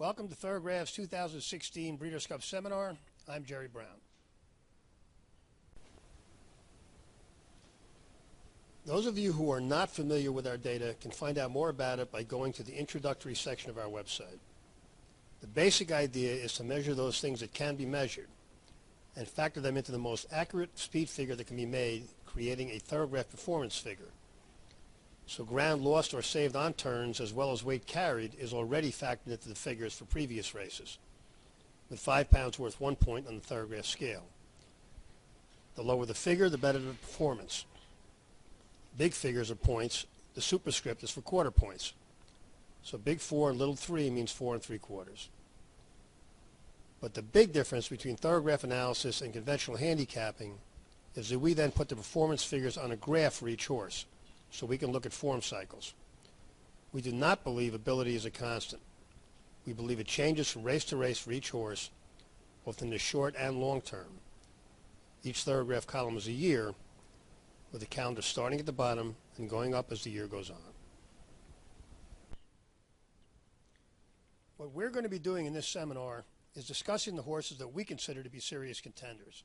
Welcome to Thoro-Graph's 2016 Breeders' Cup Seminar. I'm Jerry Brown. Those of you who are not familiar with our data can find out more about it by going to the introductory section of our website. The basic idea is to measure those things that can be measured and factor them into the most accurate speed figure that can be made, creating a Thoro-Graph performance figure. So ground lost or saved on turns as well as weight carried is already factored into the figures for previous races, with 5 pounds worth 1 point on the Thoro-Graph scale. The lower the figure, the better the performance. Big figures are points. The superscript is for quarter points. So big 4 and little 3 means 4 3/4. But the big difference between Thoro-Graph analysis and conventional handicapping is that we then put the performance figures on a graph for each horse, so we can look at form cycles. We do not believe ability is a constant. We believe it changes from race to race for each horse, both in the short and long term. Each Thoro-Graph column is a year, with the calendar starting at the bottom and going up as the year goes on. What we're going to be doing in this seminar is discussing the horses that we consider to be serious contenders.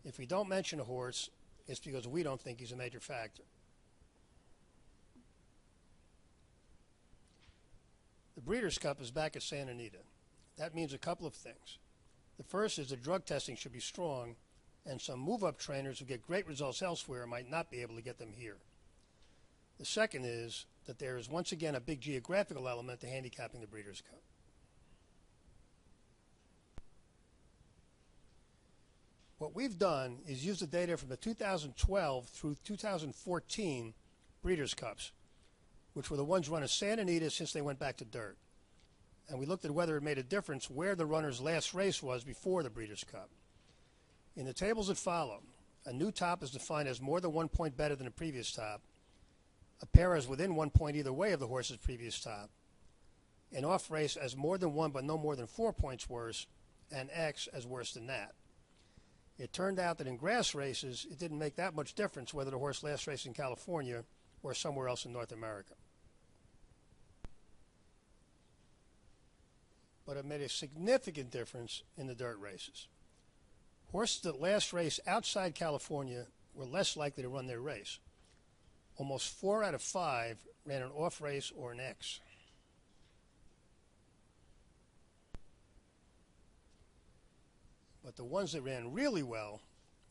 If we don't mention a horse, it's because we don't think he's a major factor. The Breeders' Cup is back at Santa Anita. That means a couple of things. The first is that drug testing should be strong, and some move-up trainers who get great results elsewhere might not be able to get them here. The second is that there is once again a big geographical element to handicapping the Breeders' Cup. What we've done is use the data from the 2012 through 2014 Breeders' Cups, which were the ones run at Santa Anita since they went back to dirt. And we looked at whether it made a difference where the runner's last race was before the Breeders' Cup. In the tables that follow, a new top is defined as more than 1 point better than the previous top, a pair as within 1 point either way of the horse's previous top, an off race as more than 1 but no more than 4 points worse, and X as worse than that. It turned out that in grass races, it didn't make that much difference whether the horse last raced in California or somewhere else in North America. But it made a significant difference in the dirt races. Horses that last race outside California were less likely to run their race. Almost 4 out of 5 ran an off race or an X. But the ones that ran really well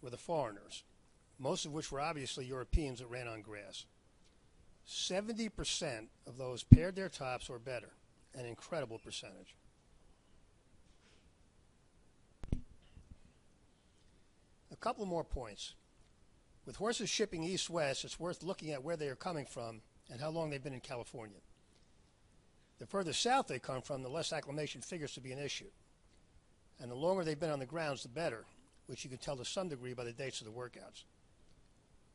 were the foreigners, most of which were obviously Europeans that ran on grass. 70% of those paired their tops or better, an incredible percentage. A couple more points. With horses shipping east-west, it's worth looking at where they are coming from and how long they've been in California. The further south they come from, the less acclimation figures to be an issue. And the longer they've been on the grounds, the better, which you can tell to some degree by the dates of the workouts.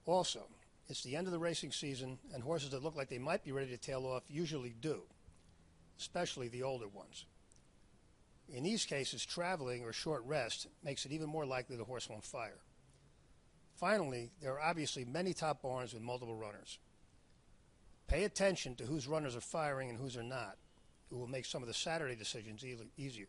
Also, it's the end of the racing season, and horses that look like they might be ready to tail off usually do, especially the older ones. In these cases, traveling or short rest makes it even more likely the horse won't fire. Finally, there are obviously many top barns with multiple runners. Pay attention to whose runners are firing and whose are not. It will make some of the Saturday decisions easier.